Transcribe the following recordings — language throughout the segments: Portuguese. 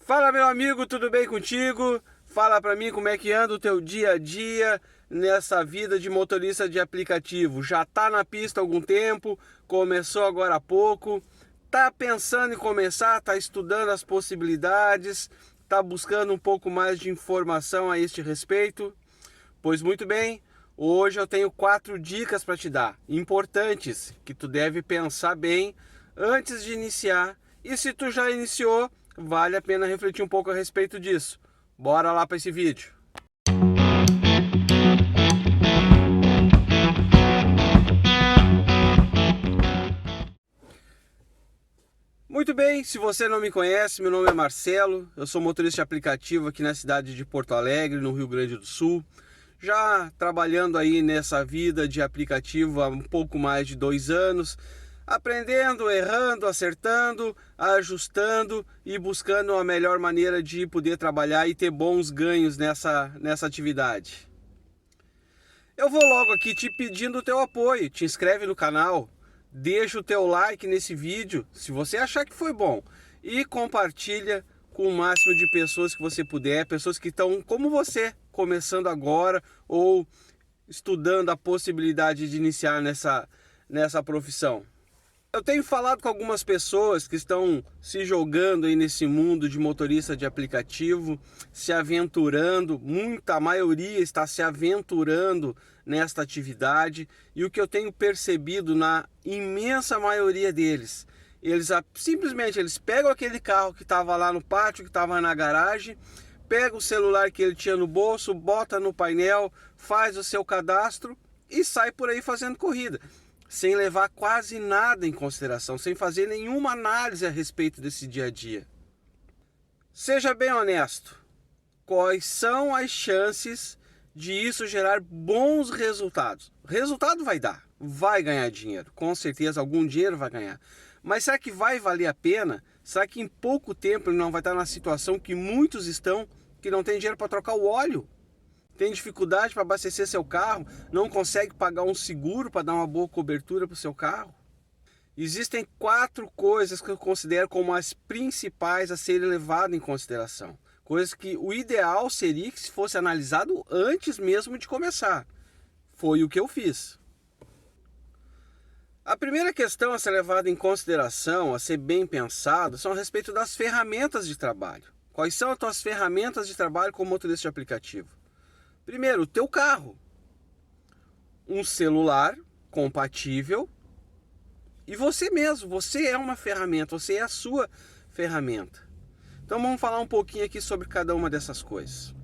Fala, meu amigo, tudo bem contigo? Fala pra mim como é que anda o teu dia a dia nessa vida de motorista de aplicativo. Já tá na pista há algum tempo, começou agora há pouco, tá pensando em começar, tá estudando as possibilidades, tá buscando um pouco mais de informação a este respeito? Pois muito bem, hoje eu tenho 4 dicas para te dar, importantes, que tu deve pensar bem antes de iniciar. E se tu já iniciou, vale a pena refletir um pouco a respeito disso. Bora lá para esse vídeo. Muito bem, se você não me conhece, meu nome é Marcelo, eu sou motorista de aplicativo aqui na cidade de Porto Alegre, no Rio Grande do Sul. Já trabalhando aí nessa vida de aplicativo há um pouco mais de 2 anos, aprendendo, errando, acertando, ajustando e buscando a melhor maneira de poder trabalhar e ter bons ganhos nessa atividade. Eu vou logo aqui te pedindo o teu apoio, te inscreve no canal, deixa o teu like nesse vídeo se você achar que foi bom e compartilha com o máximo de pessoas que você puder, pessoas que estão como você, começando agora ou estudando a possibilidade de iniciar nessa profissão. Eu tenho falado com algumas pessoas que estão se jogando aí nesse mundo de motorista de aplicativo, se aventurando, muita maioria está se aventurando nesta atividade, e o que eu tenho percebido na imensa maioria deles, eles simplesmente pegam aquele carro que estava lá no pátio, que estava na garagem, pega o celular que ele tinha no bolso, bota no painel, faz o seu cadastro e sai por aí fazendo corrida, sem levar quase nada em consideração, sem fazer nenhuma análise a respeito desse dia a dia. Seja bem honesto, quais são as chances de isso gerar bons resultados? Resultado vai dar, vai ganhar dinheiro, com certeza algum dinheiro vai ganhar. Mas será que vai valer a pena? Será que em pouco tempo ele não vai estar na situação que muitos estão, que não tem dinheiro para trocar o óleo? Tem dificuldade para abastecer seu carro, não consegue pagar um seguro para dar uma boa cobertura para o seu carro? Existem 4 coisas que eu considero como as principais a serem levadas em consideração. Coisas que o ideal seria que se fosse analisado antes mesmo de começar. Foi o que eu fiz. A primeira questão a ser levada em consideração, a ser bem pensado, são a respeito das ferramentas de trabalho. Quais são as tuas ferramentas de trabalho como motorista de aplicativo? Primeiro, o teu carro, um celular compatível e você mesmo, você é uma ferramenta, você é a sua ferramenta. Então vamos falar um pouquinho aqui sobre cada uma dessas coisas.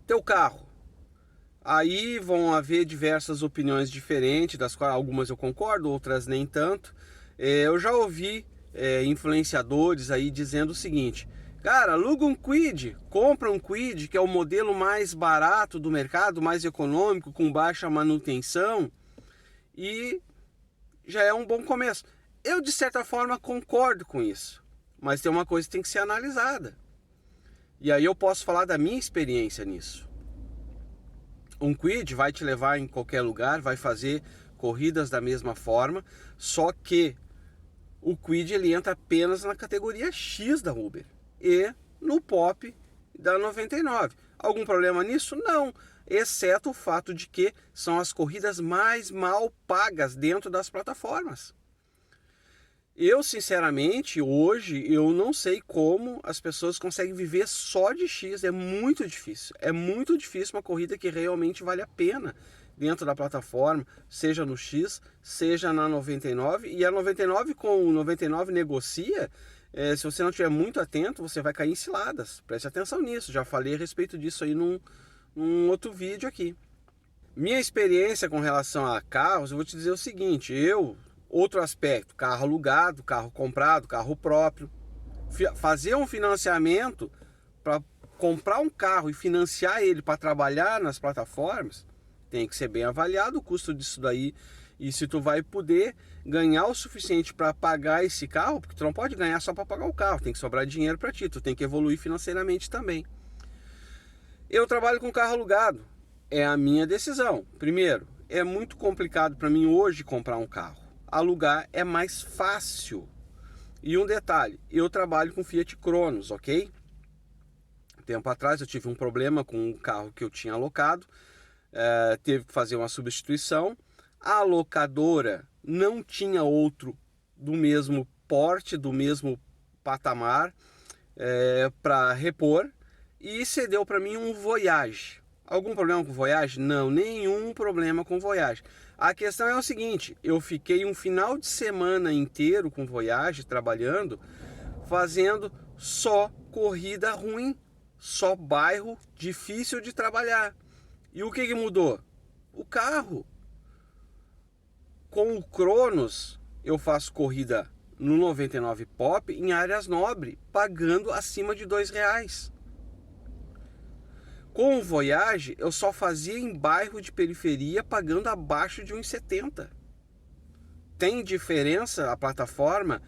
Teu carro, aí vão haver diversas opiniões diferentes, das quais algumas eu concordo, outras nem tanto. Eu já ouvi influenciadores aí dizendo o seguinte: cara, aluga um Kwid, compra um Kwid, que é o modelo mais barato do mercado, mais econômico, com baixa manutenção, e já é um bom começo. Eu, de certa forma, concordo com isso, mas tem uma coisa que tem que ser analisada. E aí eu posso falar da minha experiência nisso. Um Kwid vai te levar em qualquer lugar, vai fazer corridas da mesma forma, só que o Kwid ele entra apenas na categoria X da Uber e no Pop da 99. Algum problema nisso? Não, exceto o fato de que são as corridas mais mal pagas dentro das plataformas. Eu, sinceramente, hoje, eu não sei como as pessoas conseguem viver só de X, é muito difícil. É muito difícil uma corrida que realmente vale a pena dentro da plataforma, seja no X, seja na 99, e a 99 com o 99 negocia. Se você não estiver muito atento, você vai cair em ciladas. Preste atenção nisso, já falei a respeito disso aí num outro vídeo aqui. Minha experiência com relação a carros, eu vou te dizer o seguinte: outro aspecto, carro alugado, carro comprado, carro próprio. Fazer um financiamento para comprar um carro e financiar ele para trabalhar nas plataformas, tem que ser bem avaliado o custo disso daí. E se tu vai poder ganhar o suficiente para pagar esse carro, porque tu não pode ganhar só para pagar o carro, tem que sobrar dinheiro para ti, tu tem que evoluir financeiramente também. Eu trabalho com carro alugado, é a minha decisão. Primeiro, é muito complicado para mim hoje comprar um carro. Alugar é mais fácil. E um detalhe, eu trabalho com Fiat Cronos, ok? Tempo atrás eu tive um problema com um carro que eu tinha alocado, teve que fazer uma substituição. A locadora não tinha outro do mesmo porte, do mesmo patamar para repor e cedeu para mim um Voyage. Algum problema com o Voyage? Não, nenhum problema com o Voyage. A questão é o seguinte, eu fiquei um final de semana inteiro com o Voyage trabalhando, fazendo só corrida ruim, só bairro difícil de trabalhar. E o que mudou? O carro. Com o Cronos, eu faço corrida no 99 Pop em áreas nobres, pagando acima de R$2. Com o Voyage, eu só fazia em bairro de periferia, pagando abaixo de 1,70. Tem diferença, a plataforma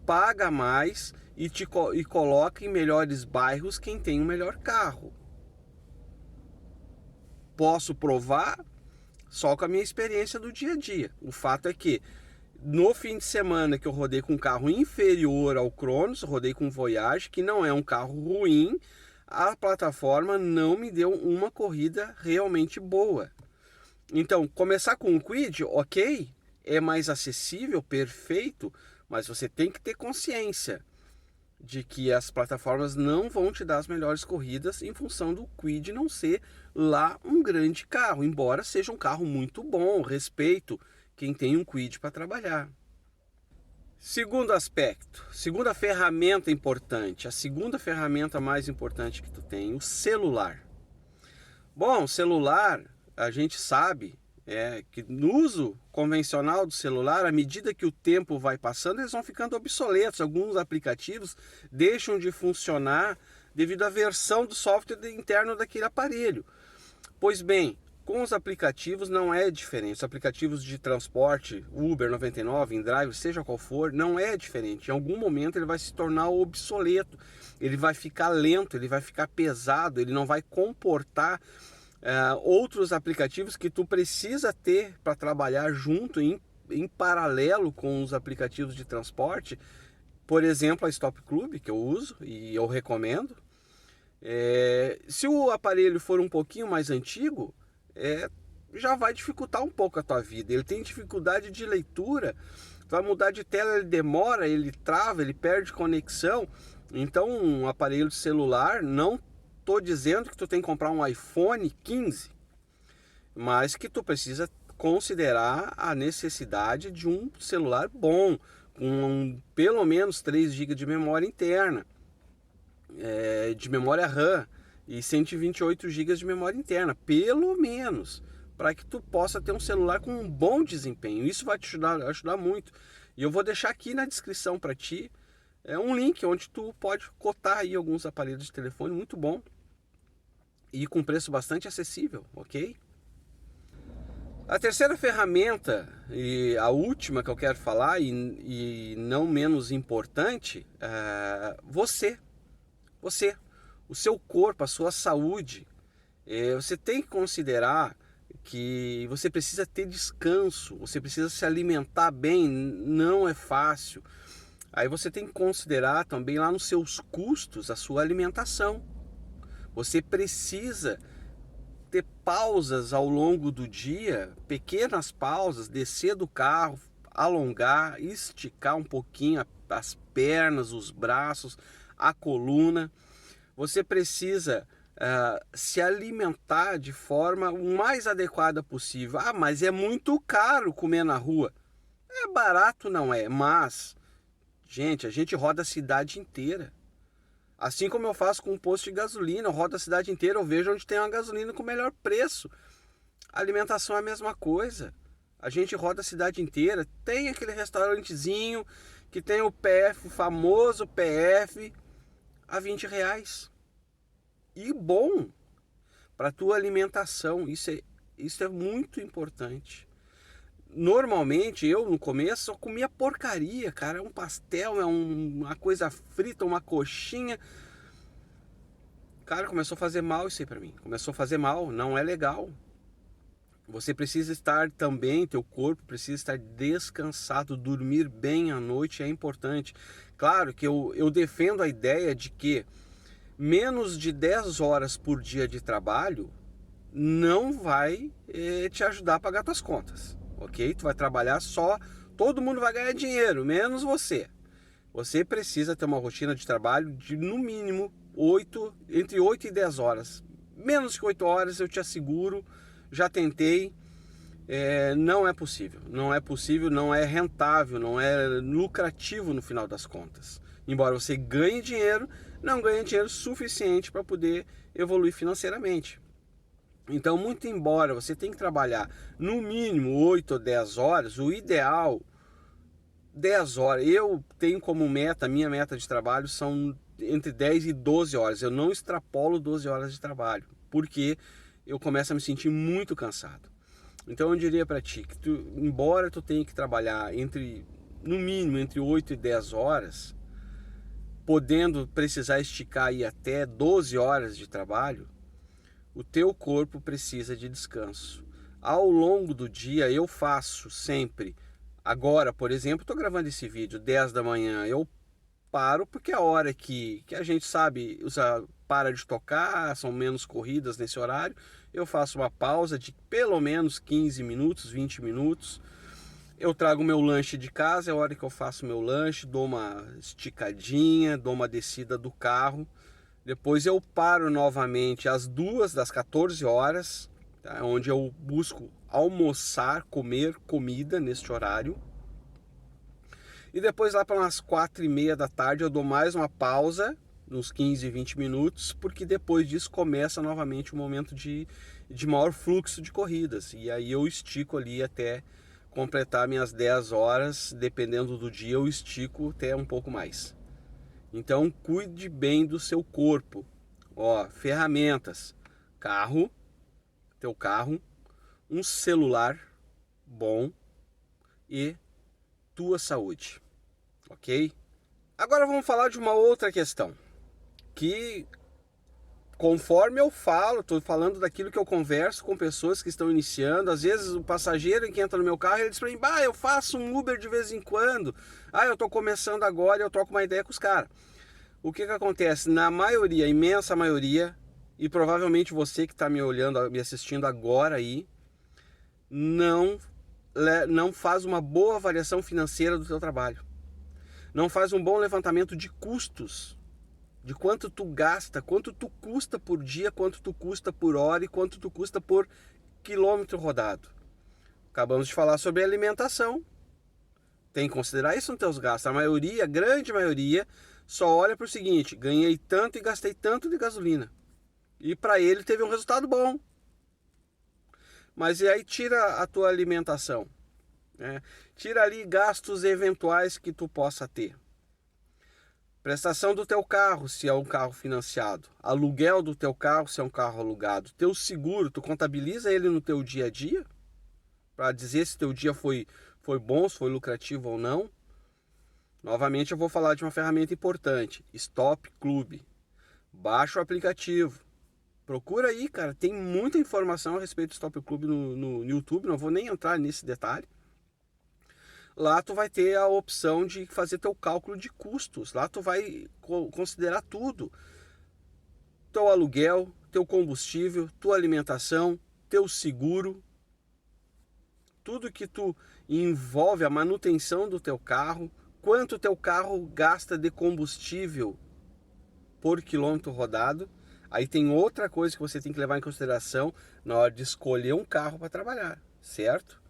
paga mais e coloca em melhores bairros quem tem o melhor carro. Posso provar só com a minha experiência do dia a dia. O fato é que no fim de semana que eu rodei com um carro inferior ao Cronos, rodei com um Voyage, que não é um carro ruim, a plataforma não me deu uma corrida realmente boa. Então, começar com um Kwid, ok, é mais acessível, perfeito, mas você tem que ter consciência de que as plataformas não vão te dar as melhores corridas em função do Kwid não ser lá um grande carro, embora seja um carro muito bom, respeito quem tem um Kwid para trabalhar. Segundo aspecto, segunda ferramenta importante, a segunda ferramenta mais importante que tu tem, o celular. Bom, celular, a gente sabe que no uso convencional do celular, à medida que o tempo vai passando, eles vão ficando obsoletos. Alguns aplicativos deixam de funcionar devido à versão do software interno daquele aparelho. Pois bem, com os aplicativos não é diferente. Os aplicativos de transporte, Uber 99, InDrive, seja qual for, não é diferente. Em algum momento ele vai se tornar obsoleto, ele vai ficar lento, ele vai ficar pesado, ele não vai comportar outros aplicativos que tu precisa ter para trabalhar junto, em paralelo com os aplicativos de transporte. Por exemplo, a Stop Club, que eu uso e eu recomendo. Se o aparelho for um pouquinho mais antigo, já vai dificultar um pouco a tua vida. Ele tem dificuldade de leitura, vai mudar de tela, ele demora, ele trava, ele perde conexão. Então um aparelho de celular, não estou dizendo que tu tem que comprar um iPhone 15, mas que tu precisa considerar a necessidade de um celular bom, com pelo menos 3 GB de memória interna, de memória RAM, e 128 GB de memória interna, pelo menos, para que tu possa ter um celular com um bom desempenho. Isso vai te ajudar muito. E eu vou deixar aqui na descrição para ti um link onde tu pode cotar aí alguns aparelhos de telefone muito bom e com preço bastante acessível, ok? A terceira ferramenta e a última que eu quero falar e não menos importante, você, o seu corpo, a sua saúde. Você tem que considerar que você precisa ter descanso, você precisa se alimentar bem, não é fácil. Aí você tem que considerar também lá nos seus custos a sua alimentação. Você precisa ter pausas ao longo do dia, pequenas pausas, descer do carro, alongar, esticar um pouquinho as pernas, os braços, a coluna. Você precisa se alimentar de forma o mais adequada possível. Ah, mas é muito caro comer na rua. É barato, não é, mas, gente, a gente roda a cidade inteira. Assim como eu faço com um posto de gasolina, eu rodo a cidade inteira, eu vejo onde tem uma gasolina com o melhor preço. A alimentação é a mesma coisa. A gente roda a cidade inteira, tem aquele restaurantezinho que tem o PF, o famoso PF, a R$20. E bom para a tua alimentação, isso é muito importante. Normalmente eu no começo só comia porcaria, cara, um pastel, uma coisa frita, uma coxinha. Cara, começou a fazer mal isso aí pra mim, começou a fazer mal, não é legal. Você precisa estar também, teu corpo precisa estar descansado, dormir bem à noite é importante. Claro que eu defendo a ideia de que menos de 10 horas por dia de trabalho não vai te ajudar a pagar tuas contas, ok? Tu vai trabalhar só, todo mundo vai ganhar dinheiro, menos você. Você precisa ter uma rotina de trabalho de no mínimo entre 8 e 10 horas. Menos que 8 horas, eu te asseguro, já tentei, não é possível. Não é possível, não é rentável, não é lucrativo no final das contas. Embora você ganhe dinheiro, não ganhe dinheiro suficiente para poder evoluir financeiramente. Então, muito embora você tenha que trabalhar no mínimo 8 ou 10 horas, o ideal 10 horas. Eu tenho como meta, minha meta de trabalho são entre 10 e 12 horas. Eu não extrapolo 12 horas de trabalho, porque eu começo a me sentir muito cansado. Então eu diria para ti que embora tu tenha que trabalhar no mínimo entre 8 e 10 horas, podendo precisar esticar aí até 12 horas de trabalho, o teu corpo precisa de descanso. Ao longo do dia eu faço sempre. Agora, por exemplo, estou gravando esse vídeo 10 da manhã, eu paro porque é a hora que a gente sabe, para de tocar, são menos corridas nesse horário, eu faço uma pausa de pelo menos 15 minutos, 20 minutos, eu trago meu lanche de casa, é a hora que eu faço meu lanche, dou uma esticadinha, dou uma descida do carro, depois eu paro novamente às 2 das 14 horas, tá? Onde eu busco almoçar, comer comida neste horário. E depois lá para umas 4:30 da tarde eu dou mais uma pausa, uns 15, 20 minutos, porque depois disso começa novamente o momento de maior fluxo de corridas. E aí eu estico ali até completar minhas 10 horas, dependendo do dia eu estico até um pouco mais. Então cuide bem do seu corpo. Ó, ferramentas, teu carro, um celular bom e tua saúde, ok? Agora vamos falar de uma outra questão, que conforme eu falo, estou falando daquilo que eu converso com pessoas que estão iniciando, às vezes o passageiro que entra no meu carro, ele diz para mim, eu faço um Uber de vez em quando, eu estou começando agora e eu troco uma ideia com os caras. O que acontece? Na maioria, imensa maioria, e provavelmente você que está me olhando, me assistindo agora aí, não faz uma boa avaliação financeira do teu trabalho. Não faz um bom levantamento de custos, de quanto tu gasta, quanto tu custa por dia, quanto tu custa por hora e quanto tu custa por quilômetro rodado. Acabamos de falar sobre alimentação. Tem que considerar isso nos teus gastos. A grande maioria, só olha para o seguinte: ganhei tanto e gastei tanto de gasolina. E para ele teve um resultado bom. Mas e aí tira a tua alimentação, né? Tira ali gastos eventuais que tu possa ter. Prestação do teu carro, se é um carro financiado. Aluguel do teu carro, se é um carro alugado. Teu seguro, tu contabiliza ele no teu dia a dia? Para dizer se teu dia foi bom, se foi lucrativo ou não. Novamente eu vou falar de uma ferramenta importante. Stop Club. Baixa o aplicativo. Procura aí, cara. Tem muita informação a respeito do Stop Club no YouTube. Não vou nem entrar nesse detalhe. Lá tu vai ter a opção de fazer teu cálculo de custos. Lá tu vai considerar tudo. Teu aluguel, teu combustível, tua alimentação, teu seguro. Tudo que tu envolve a manutenção do teu carro. Quanto teu carro gasta de combustível por quilômetro rodado. Aí tem outra coisa que você tem que levar em consideração na hora de escolher um carro para trabalhar, certo?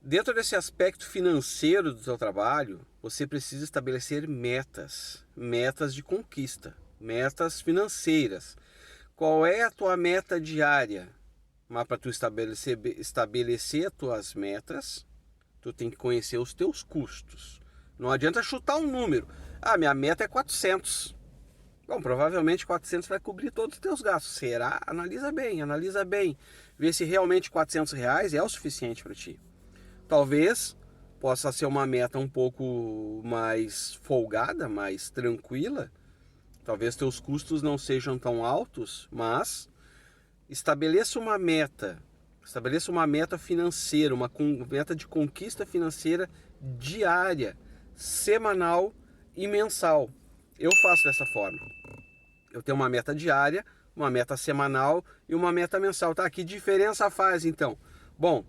Dentro desse aspecto financeiro do seu trabalho, você precisa estabelecer metas de conquista, metas financeiras. Qual é a tua meta diária? Mas para tu estabelecer as tuas metas, tu tem que conhecer os teus custos. Não adianta chutar um número. Minha meta é 400. Bom, provavelmente 400 vai cobrir todos os teus gastos. Será? Analisa bem. Vê se realmente R$ 400 é o suficiente para ti. Talvez possa ser uma meta um pouco mais folgada, mais tranquila. Talvez teus custos não sejam tão altos, mas estabeleça uma meta financeira, uma meta de conquista financeira diária, semanal e mensal. Eu faço dessa forma. Eu tenho uma meta diária, uma meta semanal e uma meta mensal. Tá? Que diferença faz então? Bom,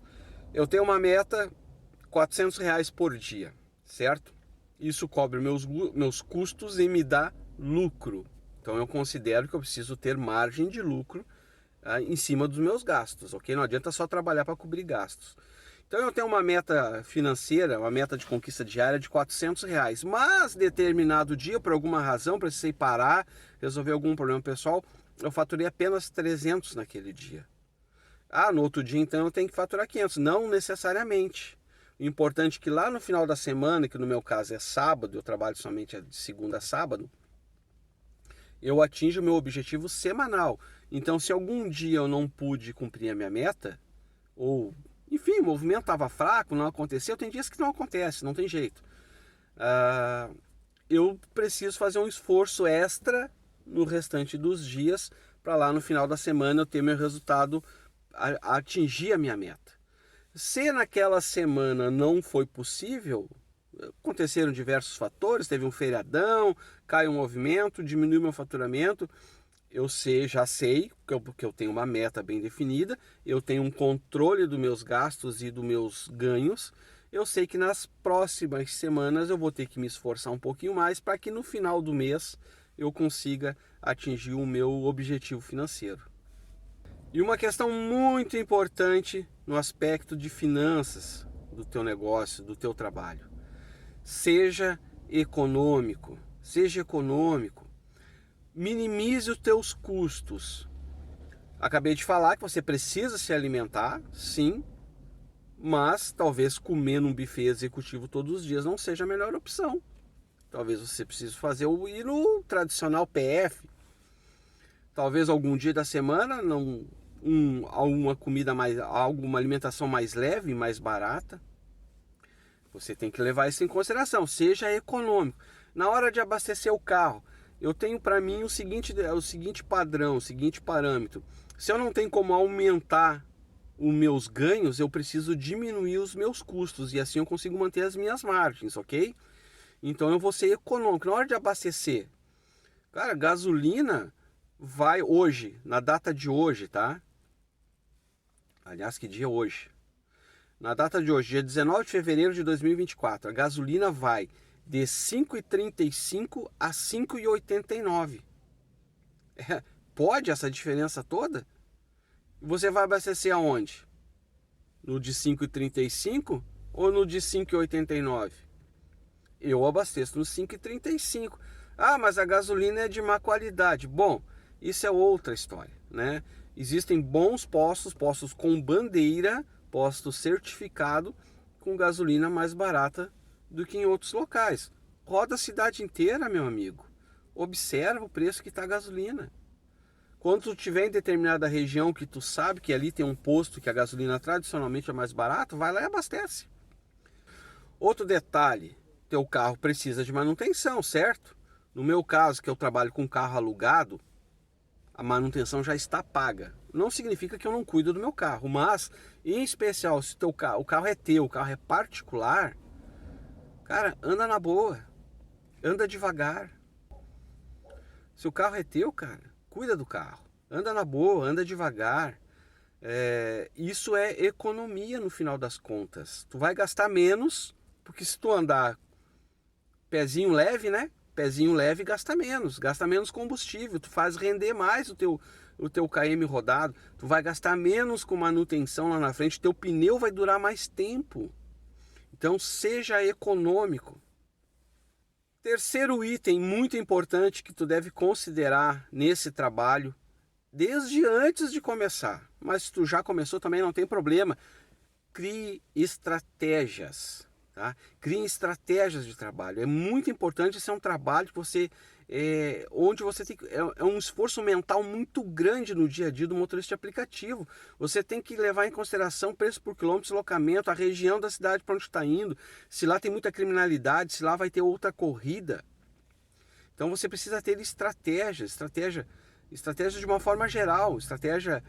eu tenho uma meta R$ 400 por dia, certo? Isso cobre meus custos e me dá lucro. Então eu considero que eu preciso ter margem de lucro em cima dos meus gastos, ok? Não adianta só trabalhar para cobrir gastos. Então eu tenho uma meta financeira, uma meta de conquista diária de R$ 400, mas determinado dia, por alguma razão, precisei parar, resolver algum problema pessoal, eu faturei apenas 300 naquele dia. No outro dia então eu tenho que faturar 500, não necessariamente. O importante é que lá no final da semana, que no meu caso é sábado, eu trabalho somente de segunda a sábado, eu atinjo o meu objetivo semanal. Então se algum dia eu não pude cumprir a minha meta, ou enfim, o movimento estava fraco, não aconteceu, tem dias que não acontece, não tem jeito. Eu preciso fazer um esforço extra no restante dos dias para lá no final da semana eu ter meu resultado, atingir a minha meta. Se naquela semana não foi possível, aconteceram diversos fatores, teve um feriadão, caiu um movimento, diminuiu meu faturamento, já sei que eu tenho uma meta bem definida, eu tenho um controle dos meus gastos e dos meus ganhos, eu sei que nas próximas semanas eu vou ter que me esforçar um pouquinho mais para que no final do mês eu consiga atingir o meu objetivo financeiro. E uma questão muito importante no aspecto de finanças do teu negócio, do teu trabalho. Seja econômico. Minimize os teus custos. Acabei de falar que você precisa se alimentar, sim, mas talvez comer num buffet executivo todos os dias não seja a melhor opção. Talvez você precise ir no tradicional PF. Talvez algum dia da semana alguma alimentação mais leve, mais barata. Você tem que levar isso em consideração. Seja econômico. Na hora de abastecer o carro, eu tenho para mim o seguinte padrão, o seguinte parâmetro. Se eu não tenho como aumentar os meus ganhos, eu preciso diminuir os meus custos e assim eu consigo manter as minhas margens, ok? Então eu vou ser econômico. Na hora de abastecer, cara, gasolina vai hoje, na data de hoje, tá? Aliás, que dia é hoje? Na data de hoje, dia 19 de fevereiro de 2024, a gasolina vai de 5,35 a 5,89. Pode essa diferença toda? Você vai abastecer aonde? No de 5,35 ou no de 5,89? Eu abasteço no 5,35. Mas a gasolina é de má qualidade. Bom, isso é outra história, né? Existem bons postos com bandeira, posto certificado, com gasolina mais barata do que em outros locais. Roda a cidade inteira, meu amigo. Observa o preço que está a gasolina. Quando tu estiver em determinada região que tu sabe que ali tem um posto que a gasolina tradicionalmente é mais barata, vai lá e abastece. Outro detalhe, teu carro precisa de manutenção, certo? No meu caso, que eu trabalho com carro alugado, a manutenção já está paga. Não significa que eu não cuido do meu carro, mas, em especial, se o carro é teu, o carro é particular, cara, anda na boa, anda devagar. Se o carro é teu, cara, cuida do carro, anda na boa, anda devagar. Isso é economia no final das contas. Tu vai gastar menos, porque se tu andar pezinho leve, né? Pezinho leve gasta menos combustível, tu faz render mais o teu KM rodado, tu vai gastar menos com manutenção lá na frente, teu pneu vai durar mais tempo. Então seja econômico. Terceiro item muito importante que tu deve considerar nesse trabalho, desde antes de começar, mas se tu já começou também não tem problema, crie estratégias. Tá? Crie estratégias de trabalho. É muito importante. Esse é um trabalho que onde você tem um esforço mental muito grande no dia a dia do motorista de aplicativo. Você tem que levar em consideração preço por quilômetro, deslocamento, a região da cidade para onde está indo, se lá tem muita criminalidade, se lá vai ter outra corrida. Então você precisa ter estratégia de uma forma geral, estratégia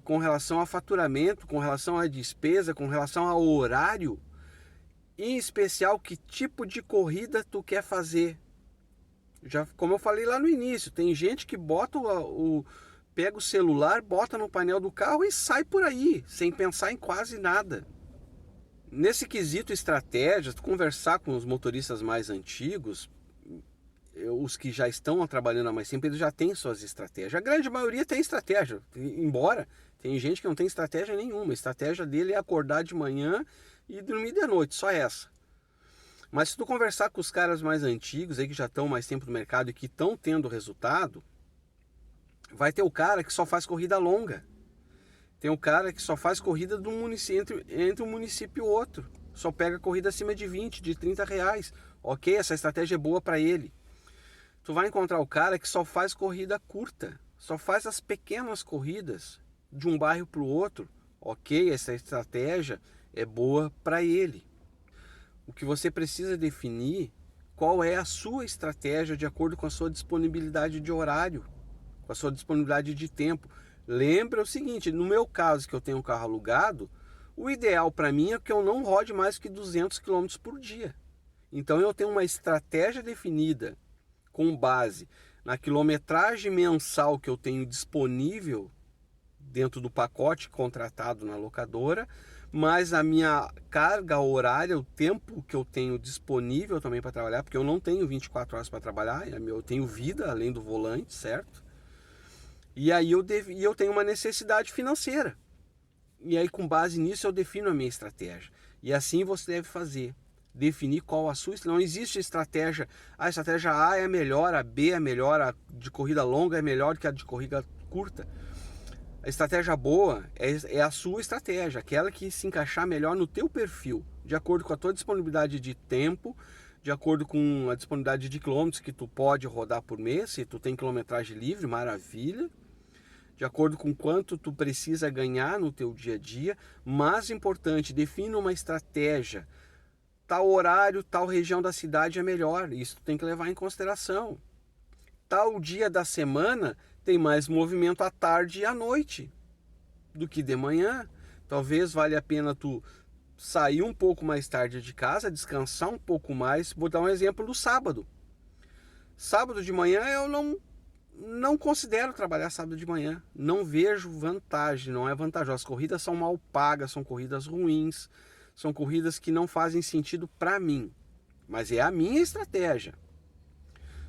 com relação a faturamento, com relação à despesa, com relação ao horário. Em especial, que tipo de corrida tu quer fazer? Já, como eu falei lá no início, tem gente que bota pega o celular, bota no painel do carro e sai por aí, sem pensar em quase nada. Nesse quesito estratégia, tu conversar com os motoristas mais antigos, os que já estão trabalhando há mais tempo, eles já têm suas estratégias. A grande maioria tem estratégia, embora tem gente que não tem estratégia nenhuma. A estratégia dele é acordar de manhã e dormir de noite, só essa. Mas se tu conversar com os caras mais antigos, aí que já estão mais tempo no mercado e que estão tendo resultado, vai ter o cara que só faz corrida longa. Tem o cara que só faz corrida do município, entre um município e outro. Só pega corrida acima de 20, de 30 reais. Ok, essa estratégia é boa para ele. Tu vai encontrar o cara que só faz corrida curta. Só faz as pequenas corridas de um bairro para o outro. Ok, essa estratégia é boa para ele. O que você precisa definir qual é a sua estratégia de acordo com a sua disponibilidade de horário, com a sua disponibilidade de tempo. Lembra o seguinte, no meu caso que eu tenho um carro alugado, o ideal para mim é que eu não rode mais que 200 km por dia. Então eu tenho uma estratégia definida com base na quilometragem mensal que eu tenho disponível dentro do pacote contratado na locadora, mas a minha carga horária, o tempo que eu tenho disponível também para trabalhar, porque eu não tenho 24 horas para trabalhar, eu tenho vida além do volante, certo? E aí eu tenho uma necessidade financeira. E aí com base nisso eu defino a minha estratégia. E assim você deve fazer. Definir qual a sua estratégia. Não existe estratégia. A estratégia A é melhor, a B é melhor, a de corrida longa é melhor que a de corrida curta. A estratégia boa é a sua estratégia, aquela que se encaixar melhor no teu perfil, de acordo com a tua disponibilidade de tempo, de acordo com a disponibilidade de quilômetros que tu pode rodar por mês. Se tu tem quilometragem livre, maravilha. De acordo com quanto tu precisa ganhar no teu dia a dia. Mas importante, defina uma estratégia. Tal horário, tal região da cidade é melhor. Isso tu tem que levar em consideração. Tal dia da semana tem mais movimento à tarde e à noite do que de manhã. Talvez valha a pena tu sair um pouco mais tarde de casa, descansar um pouco mais. Vou dar um exemplo do sábado. Sábado de manhã eu não considero trabalhar sábado de manhã. Não vejo vantagem, não é vantajoso. As corridas são mal pagas, são corridas ruins, são corridas que não fazem sentido para mim. Mas é a minha estratégia.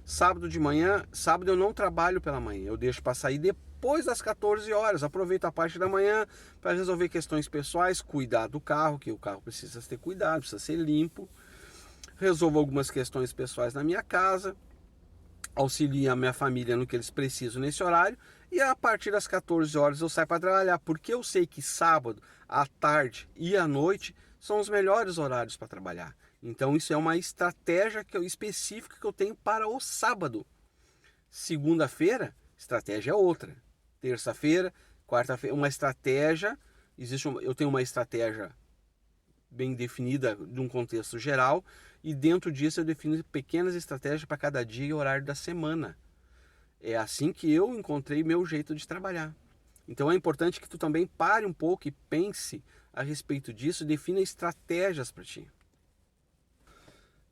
Sábado de manhã, sábado eu não trabalho pela manhã, eu deixo para sair depois das 14 horas, aproveito a parte da manhã para resolver questões pessoais, cuidar do carro, que o carro precisa ter cuidado, precisa ser limpo, resolvo algumas questões pessoais na minha casa, auxilio a minha família no que eles precisam nesse horário, e a partir das 14 horas eu saio para trabalhar, porque eu sei que sábado, à tarde e à noite são os melhores horários para trabalhar. Então isso é uma estratégia específica que eu tenho para o sábado. Segunda-feira, estratégia é outra. Terça-feira, quarta-feira, uma estratégia. Eu tenho uma estratégia bem definida de um contexto geral, e dentro disso eu defino pequenas estratégias para cada dia e horário da semana. É assim que eu encontrei meu jeito de trabalhar. Então é importante que tu também pare um pouco e pense a respeito disso, defina estratégias para ti.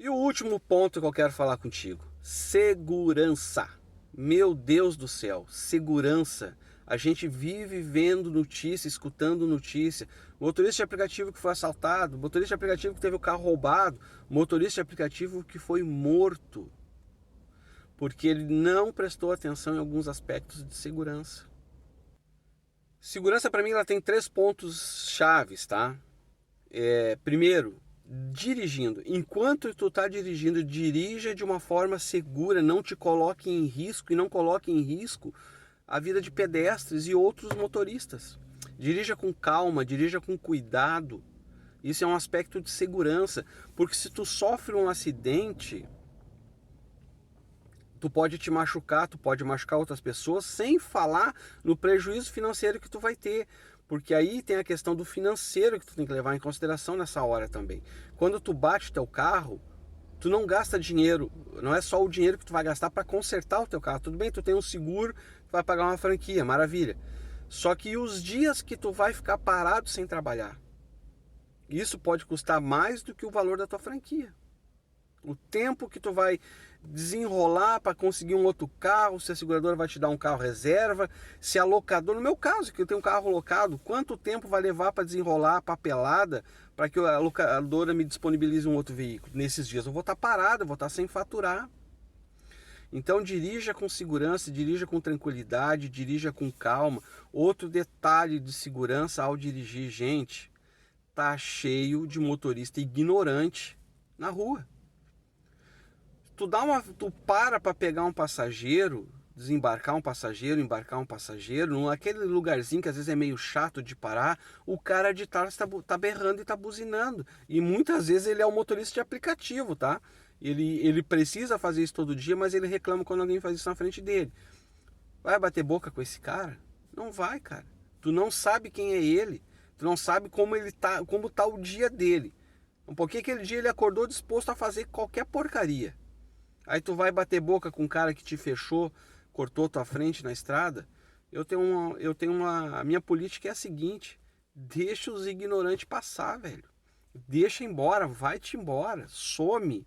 E o último ponto que eu quero falar contigo, segurança. Meu Deus do céu, segurança. A gente vive vendo notícia, escutando notícia. Motorista de aplicativo que foi assaltado, motorista de aplicativo que teve o carro roubado, motorista de aplicativo que foi morto, porque ele não prestou atenção em alguns aspectos de segurança. Segurança para mim ela tem 3 pontos chaves, tá? Primeiro, dirigindo. Enquanto tu está dirigindo, dirija de uma forma segura, não te coloque em risco e não coloque em risco a vida de pedestres e outros motoristas. Dirija com calma, dirija com cuidado. Isso é um aspecto de segurança, porque se tu sofre um acidente, tu pode te machucar, tu pode machucar outras pessoas, sem falar no prejuízo financeiro que tu vai ter. Porque aí tem a questão do financeiro que tu tem que levar em consideração nessa hora também. Quando tu bate teu carro, tu não gasta dinheiro. Não é só o dinheiro que tu vai gastar para consertar o teu carro. Tudo bem, tu tem um seguro, tu vai pagar uma franquia, maravilha. Só que os dias que tu vai ficar parado sem trabalhar, isso pode custar mais do que o valor da tua franquia. O tempo que tu vai desenrolar para conseguir um outro carro, se a seguradora vai te dar um carro reserva, se a locadora, no meu caso, que eu tenho um carro locado, quanto tempo vai levar para desenrolar a papelada para que a locadora me disponibilize um outro veículo? Nesses dias eu vou estar parado, eu vou estar sem faturar. Então dirija com segurança, dirija com tranquilidade, dirija com calma. Outro detalhe de segurança ao dirigir, gente, tá cheio de motorista ignorante na rua. Tu para pegar um passageiro, desembarcar um passageiro, embarcar um passageiro, naquele lugarzinho que às vezes é meio chato de parar, o cara de trás tá berrando e tá buzinando. E muitas vezes ele é o motorista de aplicativo, tá? Ele precisa fazer isso todo dia, mas ele reclama quando alguém faz isso na frente dele. Vai bater boca com esse cara? Não vai, cara. Tu não sabe quem é ele. Tu não sabe como tá o dia dele. Porque aquele dia ele acordou disposto a fazer qualquer porcaria. Aí tu vai bater boca com um cara que te fechou, cortou tua frente na estrada. A minha política é a seguinte: deixa os ignorantes passar, velho. Deixa embora, vai-te embora, some.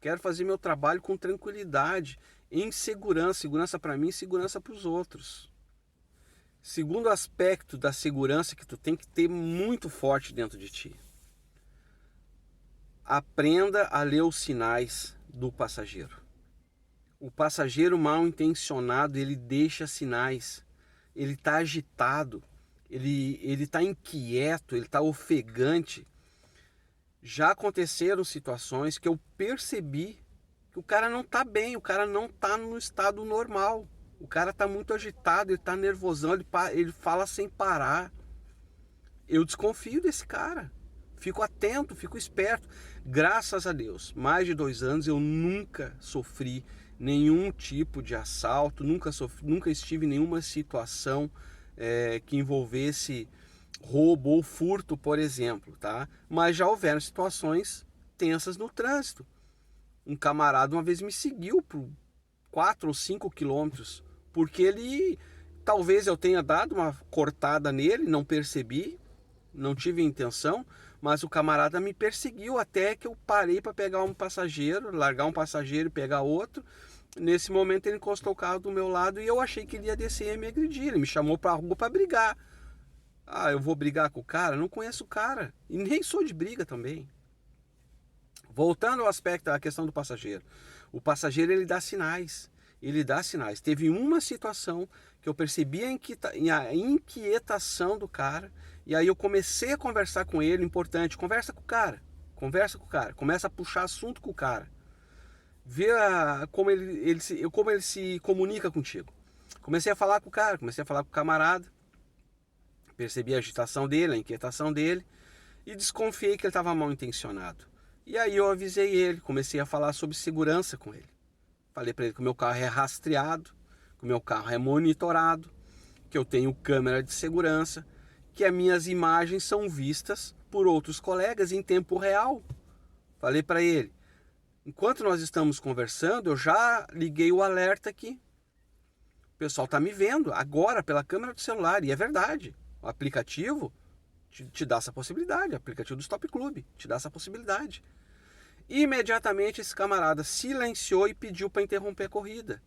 Quero fazer meu trabalho com tranquilidade, em segurança. Segurança para mim, segurança para os outros. Segundo aspecto da segurança que tu tem que ter muito forte dentro de ti. Aprenda a ler os sinais do passageiro. O passageiro mal intencionado, ele deixa sinais. Ele está agitado, ele está inquieto, ele está ofegante. Já aconteceram situações que eu percebi que o cara não está bem, o cara não está no estado normal. O cara está muito agitado, ele está nervosão, ele fala sem parar. Eu desconfio desse cara. Fico atento, fico esperto. Graças a Deus, mais de 2 anos eu nunca sofri nenhum tipo de assalto, nunca estive em nenhuma situação que envolvesse roubo ou furto, por exemplo, tá? Mas já houveram situações tensas no trânsito. Um camarada uma vez me seguiu por 4 ou 5 quilômetros, porque talvez eu tenha dado uma cortada nele, não percebi, não tive intenção, mas o camarada me perseguiu até que eu parei para pegar um passageiro, largar um passageiro e pegar outro. Nesse momento ele encostou o carro do meu lado e eu achei que ele ia descer e me agredir. Ele me chamou para a rua para brigar. Ah, eu vou brigar com o cara? Não conheço o cara. E nem sou de briga também. Voltando ao aspecto da questão do passageiro. O passageiro, ele dá sinais. Ele dá sinais. Teve uma situação que eu percebi a inquietação do cara. E aí eu comecei a conversar com ele. Importante, conversa com o cara. Conversa com o cara. Começa a puxar assunto com o cara. Vê como ele se comunica contigo. Comecei a falar com o cara. Comecei a falar com o camarada. Percebi a agitação dele, a inquietação dele e desconfiei que ele estava mal intencionado. E aí eu avisei ele, comecei a falar sobre segurança com ele. Falei para ele que o meu carro é rastreado, que o meu carro é monitorado, que eu tenho câmera de segurança, que as minhas imagens são vistas por outros colegas em tempo real. Falei para ele, enquanto nós estamos conversando, eu já liguei o alerta aqui. O pessoal está me vendo agora pela câmera do celular, e é verdade. O aplicativo te dá essa possibilidade, o aplicativo do Stop Club te dá essa possibilidade. Imediatamente esse camarada silenciou e pediu para interromper a corrida.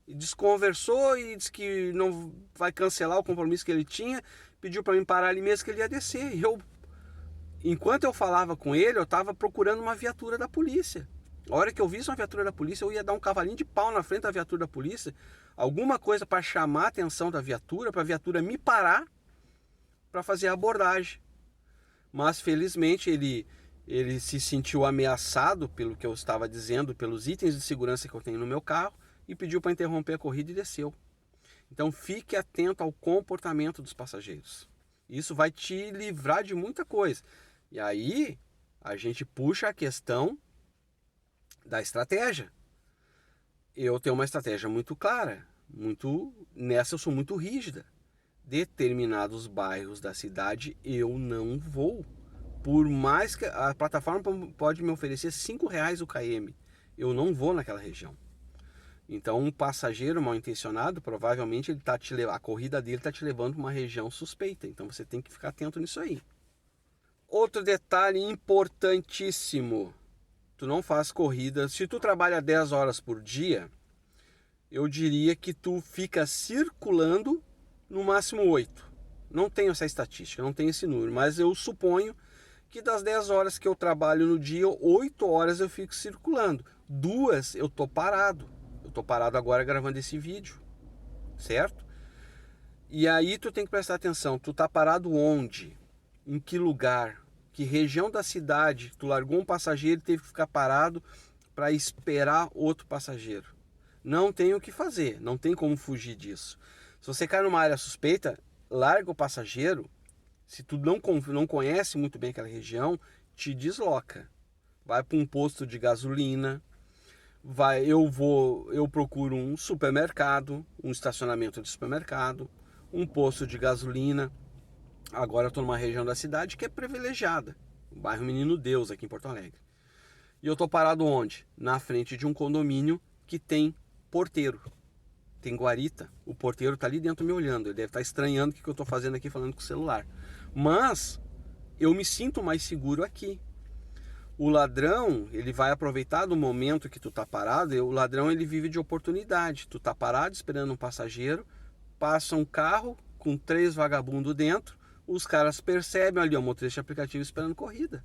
E desconversou e disse que não vai cancelar o compromisso que ele tinha, pediu para mim parar ali mesmo que ele ia descer. E enquanto eu falava com ele, eu estava procurando uma viatura da polícia. A hora que eu visse uma viatura da polícia, eu ia dar um cavalinho de pau na frente da viatura da polícia, alguma coisa para chamar a atenção da viatura, para a viatura me parar, para fazer a abordagem. Mas felizmente ele se sentiu ameaçado pelo que eu estava dizendo, pelos itens de segurança que eu tenho no meu carro, e pediu para interromper a corrida e desceu. Então fique atento ao comportamento dos passageiros. Isso vai te livrar de muita coisa. E aí a gente puxa a questão da estratégia. Eu tenho uma estratégia muito clara, nessa eu sou muito rígida. Determinados bairros da cidade eu não vou. Por mais que a plataforma pode me oferecer R$5 o km, eu não vou naquela região. Então um passageiro mal intencionado, provavelmente a corrida dele está te levando para uma região suspeita. Então você tem que ficar atento nisso aí. Outro detalhe importantíssimo. tu não faz corrida. Se tu trabalha 10 horas por dia, eu diria que tu fica circulando no máximo 8. Não tenho essa estatística, não tenho esse número, mas eu suponho que das 10 horas que eu trabalho no dia, 8 horas eu fico circulando. 2 eu tô parado. Eu tô parado agora gravando esse vídeo, certo? E aí tu tem que prestar atenção, tu tá parado onde? Em que lugar? Que região da cidade tu largou um passageiro e teve que ficar parado para esperar outro passageiro? Não tem o que fazer, não tem como fugir disso. Se você cai numa área suspeita, larga o passageiro. Se tu não conhece muito bem aquela região, te desloca. Vai para um posto de gasolina, eu procuro um supermercado, um estacionamento de supermercado, um posto de gasolina. Agora eu estou numa região da cidade que é privilegiada, o bairro Menino Deus, aqui em Porto Alegre. E eu estou parado onde? Na frente de um condomínio que tem porteiro, tem guarita. O porteiro está ali dentro me olhando, ele deve estar estranhando o que eu estou fazendo aqui falando com o celular. Mas eu me sinto mais seguro aqui. O ladrão, ele vai aproveitar do momento que tu tá parado. O ladrão, ele vive de oportunidade. Tu tá parado esperando um passageiro, passa um carro com 3 vagabundos dentro, os caras percebem ali, o motorista de aplicativo esperando corrida.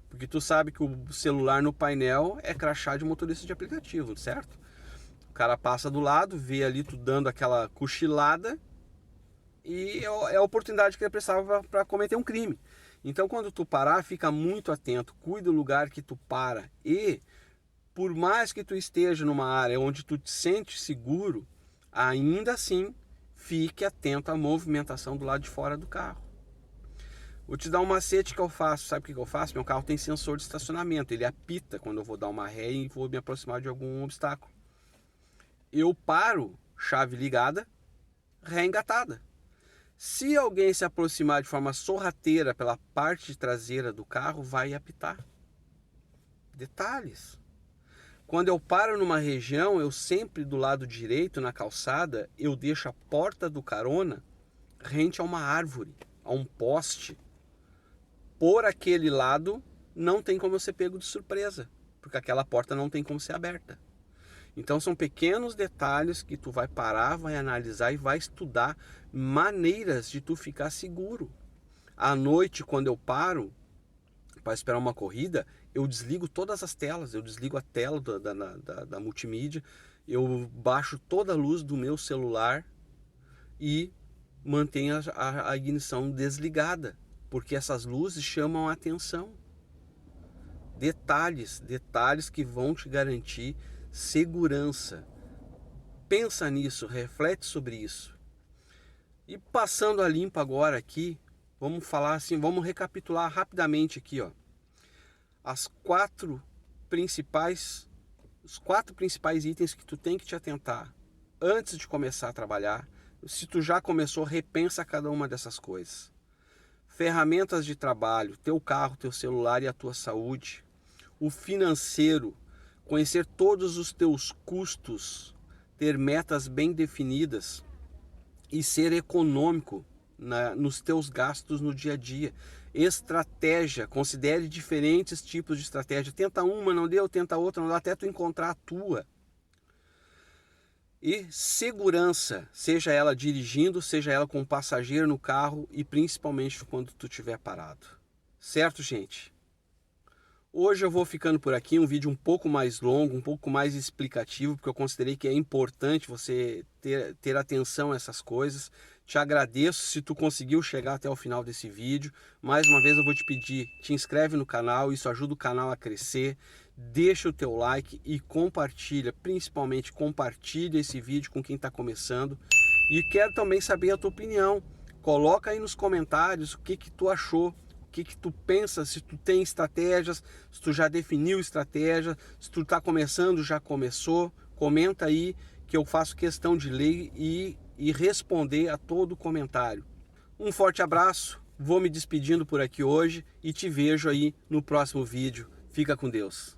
Porque tu sabe que o celular no painel é crachá de motorista de aplicativo, certo? O cara passa do lado, vê ali tu dando aquela cochilada e é a oportunidade que ele precisava para cometer um crime. Então, quando tu parar, fica muito atento, cuida do lugar que tu para. E, por mais que tu esteja numa área onde tu te sente seguro, ainda assim, fique atento à movimentação do lado de fora do carro. Vou te dar um macete que eu faço. Sabe o que eu faço? Meu carro tem sensor de estacionamento. Ele apita quando eu vou dar uma ré e vou me aproximar de algum obstáculo. Eu paro, chave ligada, ré engatada. Se alguém se aproximar de forma sorrateira pela parte traseira do carro, vai apitar. Detalhes. Quando eu paro numa região, eu sempre do lado direito, na calçada, eu deixo a porta do carona rente a uma árvore, a um poste. Por aquele lado, não tem como eu ser pego de surpresa, porque aquela porta não tem como ser aberta. Então são pequenos detalhes que tu vai parar, vai analisar e vai estudar maneiras de tu ficar seguro. À noite, quando eu paro para esperar uma corrida, eu desligo todas as telas, eu desligo a tela da multimídia, eu baixo toda a luz do meu celular e mantenho a ignição desligada, porque essas luzes chamam a atenção. Detalhes que vão te garantir segurança. Pensa nisso, reflete sobre isso. E passando a limpo agora aqui, vamos falar assim, vamos recapitular rapidamente aqui, ó. Os 4 principais itens que tu tem que te atentar antes de começar a trabalhar. Se tu já começou, repensa cada uma dessas coisas. Ferramentas de trabalho, teu carro, teu celular e a tua saúde. O financeiro, conhecer todos os teus custos, ter metas bem definidas e ser econômico nos teus gastos no dia a dia. Estratégia, considere diferentes tipos de estratégia. Tenta uma, não deu, tenta outra, não dá, até tu encontrar a tua. E segurança, seja ela dirigindo, seja ela com um passageiro no carro e principalmente quando tu estiver parado. Certo, gente? Hoje eu vou ficando por aqui, um vídeo um pouco mais longo, um pouco mais explicativo, porque eu considerei que é importante você ter atenção a essas coisas. Te agradeço se tu conseguiu chegar até o final desse vídeo. Mais uma vez eu vou te pedir, te inscreve no canal, isso ajuda o canal a crescer. Deixa o teu like e compartilha, principalmente compartilha esse vídeo com quem está começando. E quero também saber a tua opinião. Coloca aí nos comentários o que tu achou. O que tu pensa, se tu tem estratégias, se tu já definiu estratégia, se tu está começando, já começou. Comenta aí que eu faço questão de ler e responder a todo comentário. Um forte abraço, vou me despedindo por aqui hoje e te vejo aí no próximo vídeo. Fica com Deus.